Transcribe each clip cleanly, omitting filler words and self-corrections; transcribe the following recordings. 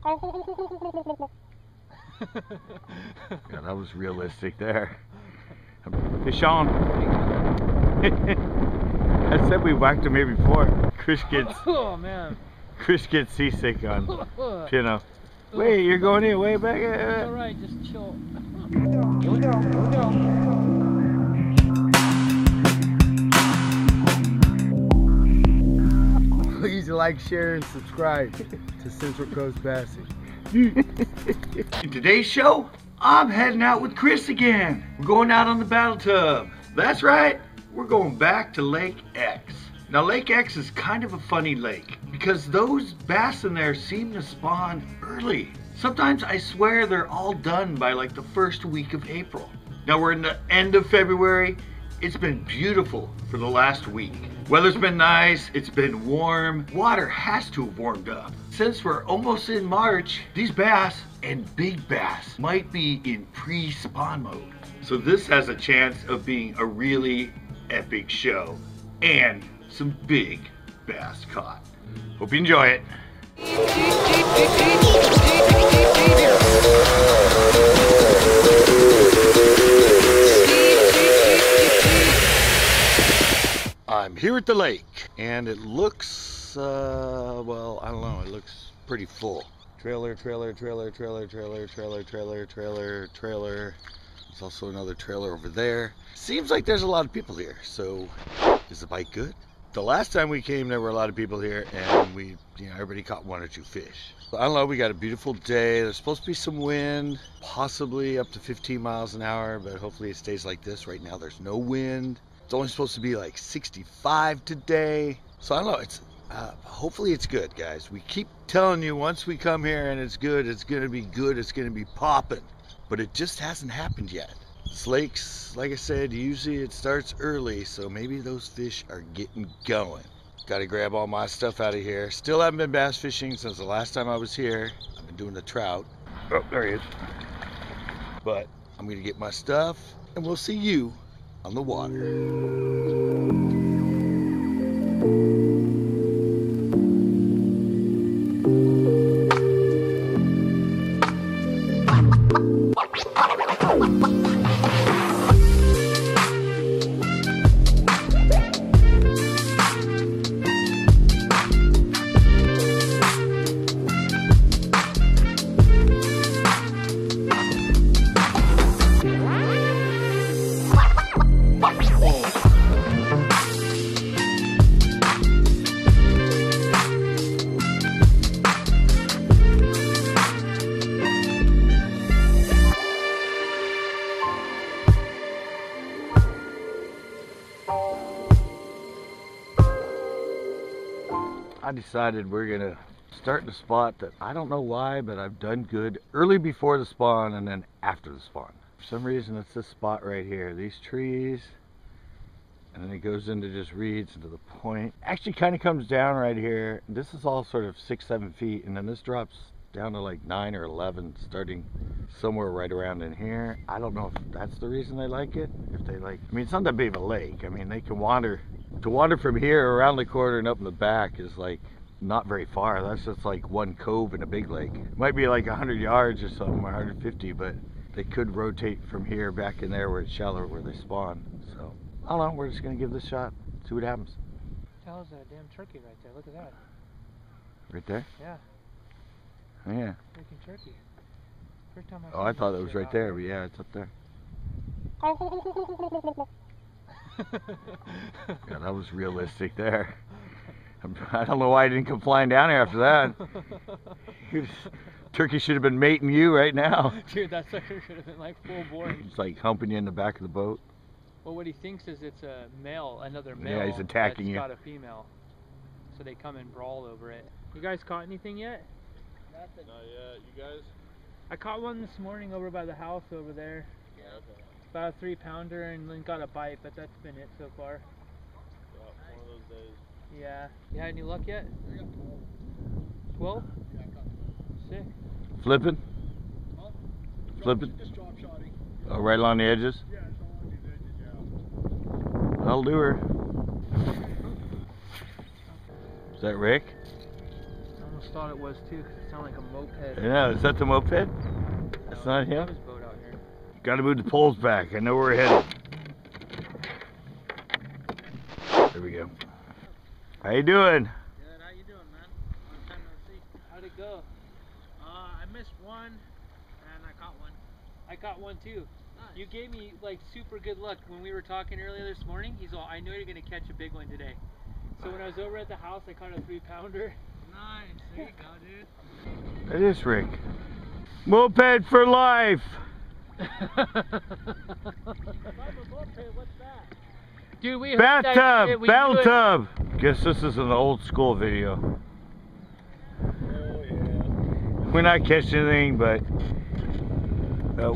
Yeah, that was realistic there. Fish on. I said we whacked him here before. Chris gets seasick on Pino. Wait, you're going in way back. It's alright, just chill. Here we go. Please like, share, and subscribe to Central Coast Bassing. In today's show, I'm heading out with Chris again. We're going out on the battle tub. That's right, we're going back to Lake X. Now Lake X is kind of a funny lake because those bass in there seem to spawn early. Sometimes I swear they're all done by like the first week of April. Now we're in the end of February. It's been beautiful for the last week. Weather's been nice, it's been warm. Water has to have warmed up. Since we're almost in March, these bass and big bass might be in pre-spawn mode. So this has a chance of being a really epic show and some big bass caught. Hope you enjoy it. I'm here at the lake and it looks, well, I don't know, it looks pretty full. Trailer. There's also another trailer over there. Seems like there's a lot of people here, so is the bite good? The last time we came, there were a lot of people here and everybody caught 1 or 2 fish. I don't know, we got a beautiful day. There's supposed to be some wind, possibly up to 15 miles an hour, but hopefully it stays like this. Right now there's no wind. It's only supposed to be like 65 today. So I don't know, it's hopefully it's good, guys. We keep telling you once we come here and it's good, it's gonna be good, it's gonna be popping. But it just hasn't happened yet. This lake's, like I said, usually it starts early, so maybe those fish are getting going. Gotta grab all my stuff out of here. Still haven't been bass fishing since the last time I was here. I've been doing the trout. Oh, there he is. But I'm gonna get my stuff and we'll see you on the water. I decided we're gonna start in a spot that I don't know why, but I've done good early before the spawn and then after the spawn. For some reason it's this spot right here, these trees, and then it goes into just reeds into the point. Actually kind of comes down right here. This is all sort of 6-7 feet, and then this drops down to like 9 or 11, starting somewhere right around in here. I don't know if that's the reason they like it. If they like, I mean, it's not that big of a lake. I mean, they can wander. To wander from here around the corner and up in the back is like not very far. That's just like one cove in a big lake. It might be like 100 yards or something, or 150, but they could rotate from here back in there where it's shallower where they spawn. So I don't know, we're just gonna give this a shot, see what happens. What the hell is that damn turkey right there? Look at that. Right there? Yeah. Oh yeah. Freaking turkey. First time I thought it was right there, but yeah, it's up there. Yeah, that was realistic there. I don't know why I didn't come flying down here after that. Turkey should have been mating you right now. Dude, that sucker should have been like full bore. He's like humping you in the back of the boat. Well, what he thinks is it's a male, another male. Yeah, he's attacking you. Got a female. So they come and brawl over it. You guys caught anything yet? Nothing. Not yet. You guys? I caught one this morning over by the house over there. Yeah. Okay. About a 3-pounder and then got a bite, but that's been it so far. Yeah, one of those days. Yeah. You had any luck yet? I got 12? 12. Yeah, I got 12. Sick. Flipping? Huh? Flipping? Just drop shotting. Oh, right along the edges? Yeah, it's all on these edges, yeah. That'll do her. Is that Rick? Almost thought it was too, because it sounded like a moped. Yeah, is that the moped? That's not him? That was boat out here. Gotta move the poles back. I know where we're headed. There we go. How you doing? Good, how you doing, man? Long time no see. How'd it go? I missed one, and I caught one. I caught one too. Nice. You gave me like super good luck when we were talking earlier this morning. He's all, I know you're gonna catch a big one today. So when I was over at the house, I caught a 3-pounder. Nice, there you go, dude. That is Rick. Moped for life! What's that? Dude, we heard that shit, Bathtub! we knew it. Bathtub! Guess this is an old school video. Oh yeah. We're not catching anything, but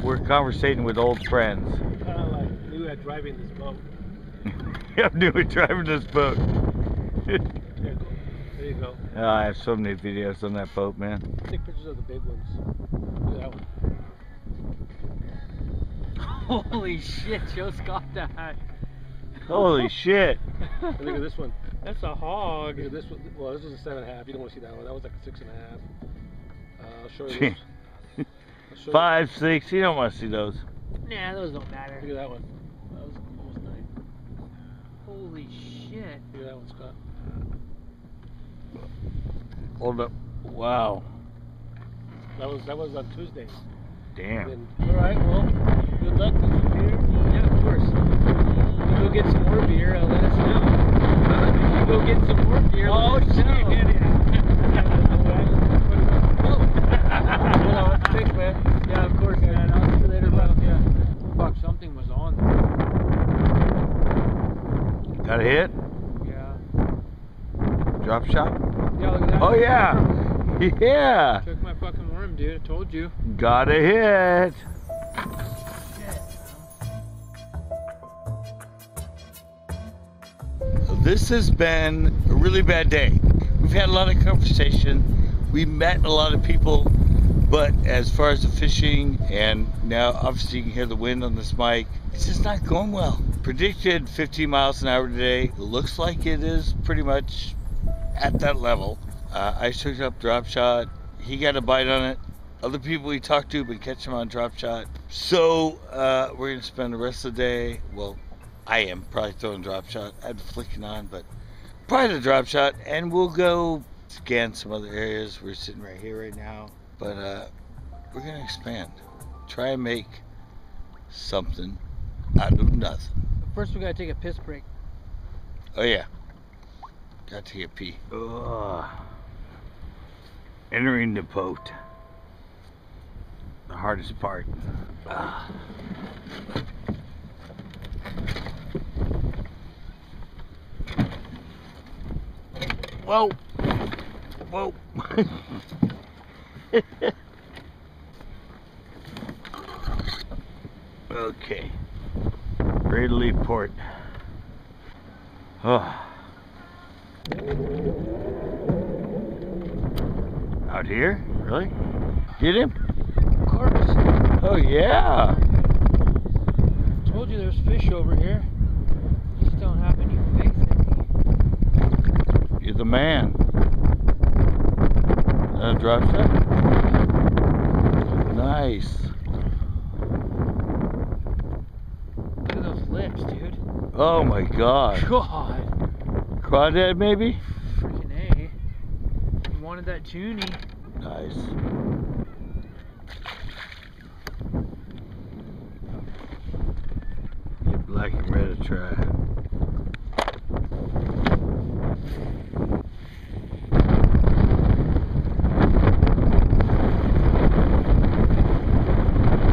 we're conversating with old friends. Kind of like new at driving this boat. I'm new at driving this boat. There you go. Oh, I have so many videos on that boat, man. Take pictures of the big ones. Look at that one. Holy shit, Joe's got that. Holy shit. And look at this one. That's a hog. Look at this one. Well, this was a 7.5. You don't want to see that one. That was like a 6.5. I'll show you Gee. this. I'll show 5, 6, you don't want to see those. Nah, those don't matter. Look at that one. That was almost 9. Holy shit. Look at that one, Scott. Hold up. Wow. That was on Tuesday. Damn. All right. Well, good luck to you, Peter. Yeah, of course. If you go get some more beer, let us know. If you go get some more beer, let us know. Thanks, man. Yeah, of course, man. I'll see you later, bud. Yeah. Fuck, something was on there. Got a hit? Yeah. Drop shot? Yeah, look at that. Oh, yeah. Yeah. Took my fucking worm, dude. I told you. Got a hit. This has been a really bad day. We've had a lot of conversation. We met a lot of people, but as far as the fishing, and now obviously you can hear the wind on this mic, it's just not going well. Predicted 15 miles an hour today. Looks like it is pretty much at that level. I took up drop shot. He got a bite on it. Other people we talked to been catching him on drop shot. So we're gonna spend the rest of the day, well, I am probably throwing drop shot. I had the flicking on, but probably the drop shot, and we'll go scan some other areas. We're sitting right here right now, but we're gonna expand. Try and make something out of nothing. First, we gotta take a piss break. Oh yeah, got to take a pee. Ugh. Entering the boat. The hardest part. Whoa! Whoa! Okay. Ready to leave port. Oh. Out here? Really? Get him? Of course. Oh yeah! Told you there's fish over here. Just don't have any faith in me. You're the man. Drop shot? Nice. Look at those lips, dude. Oh my god. God. Crawdad maybe? Freaking A. You wanted that Junie. Nice. Get black and red to try.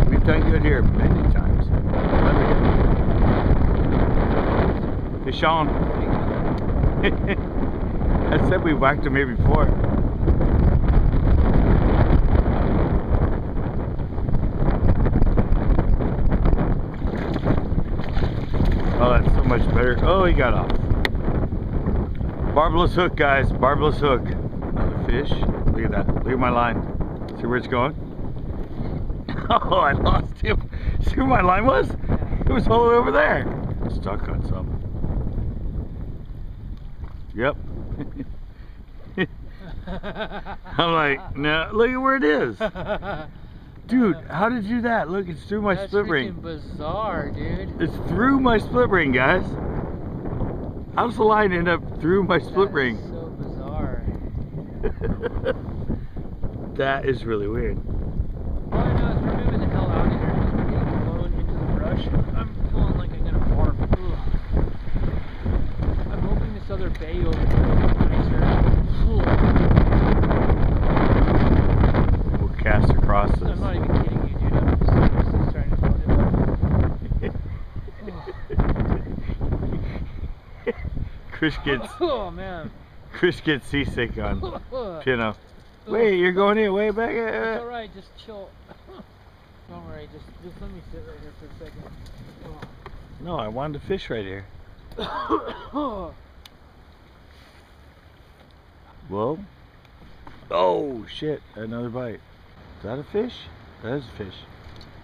We've done good here many times. Fish on. I said we whacked him here before. Oh, that's so much better. Oh, he got off. Barbless hook, guys. Barbless hook. Another fish. Look at that. Look at my line. See where it's going? Oh, I lost him. See where my line was? It was all the way over there. Stuck on something. Yep. I'm like, no, look at where it is. Dude, how did you do that? Look, it's through my split ring. That's freaking bizarre, dude. It's through my split ring, guys. How does the line end up through my split ring? So bizarre. That is really weird. All I know is we're moving the hell out of here because we're getting blown into the brush. I'm feeling like I'm gonna barf. Ugh. I'm hoping this other bay over here will be nicer. We'll cast across this. I'm not even kidding you, dude. I'm just trying to float it. Chris gets Oh man. Chris gets seasick on Pino. Wait, you're going in way back. It's alright, just chill. Don't worry, just let me sit right here for a second. No, I wanted to fish right here. Whoa. Oh shit, another bite. Is that a fish? That is a fish.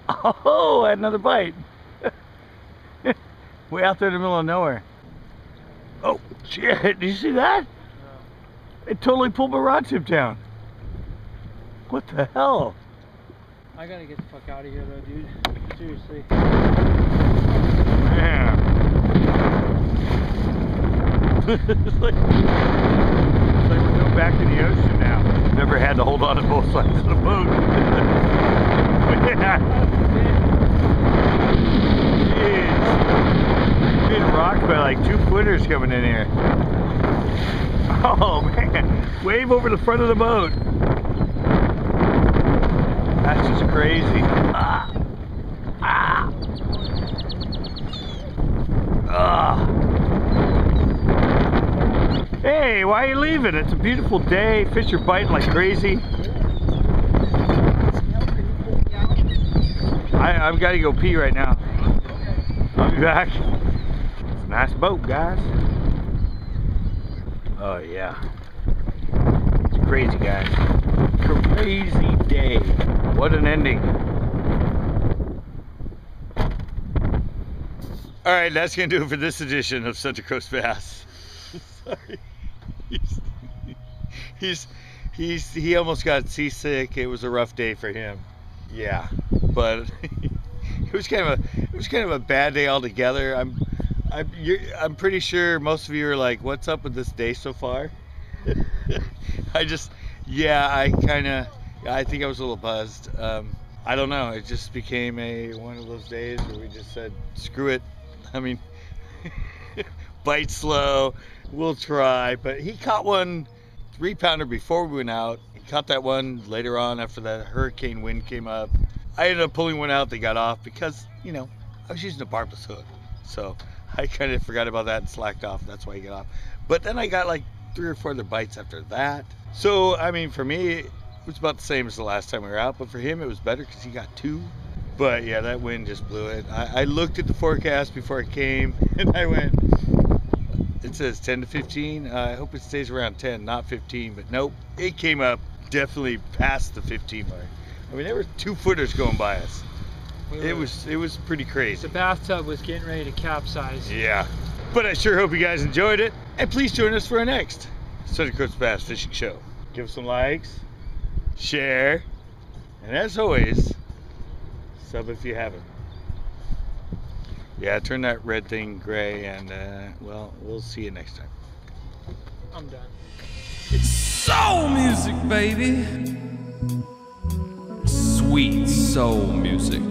Oh, another bite. Way out there in the middle of nowhere. Oh shit, did you see that? It totally pulled my rod tip down. What the hell? I gotta get the fuck out of here though, dude. Seriously. Man. It's like we're going back in the ocean now. Never had to hold on to both sides of the boat. Yeah. Jeez. Getting rocked by like 2 footers coming in here. Oh man. Wave over the front of the boat. That's just crazy. Ah. Ah. Ah. Hey, why are you leaving? It's a beautiful day. Fish are biting like crazy. I've got to go pee right now. I'll be back. It's a nice boat, guys. Oh yeah. It's crazy, guys. Crazy day. What an ending. All right, that's gonna do it for this edition of Central Coast Bass. Sorry. He almost got seasick. It was a rough day for him. Yeah, but it was kind of a bad day altogether. I'm pretty sure most of you are like, what's up with this day so far? I think I was a little buzzed. I don't know, it just became one of those days where we just said, screw it. I mean, bite slow, we'll try. But he caught one 3-pounder before we went out. He caught that one later on after that hurricane wind came up. I ended up pulling one out that got off because, you know, I was using a barbless hook. So I kind of forgot about that and slacked off. That's why he got off. But then I got like 3 or 4 other bites after that. So, I mean, for me, it was about the same as the last time we were out. But for him, it was better because he got 2. But yeah, that wind just blew it. I looked at the forecast before I came and I went, it says 10 to 15. I hope it stays around 10, not 15. But nope, it came up definitely past the 15 mark. I mean, there were 2 footers going by us. It was pretty crazy. The bathtub was getting ready to capsize. Yeah. But I sure hope you guys enjoyed it. And please join us for our next Central Coast Bass Fishing Show. Give us some likes, share, and as always, sub if you haven't. Yeah, turn that red thing gray and, well, we'll see you next time. I'm done. It's soul music, baby. Sweet soul music.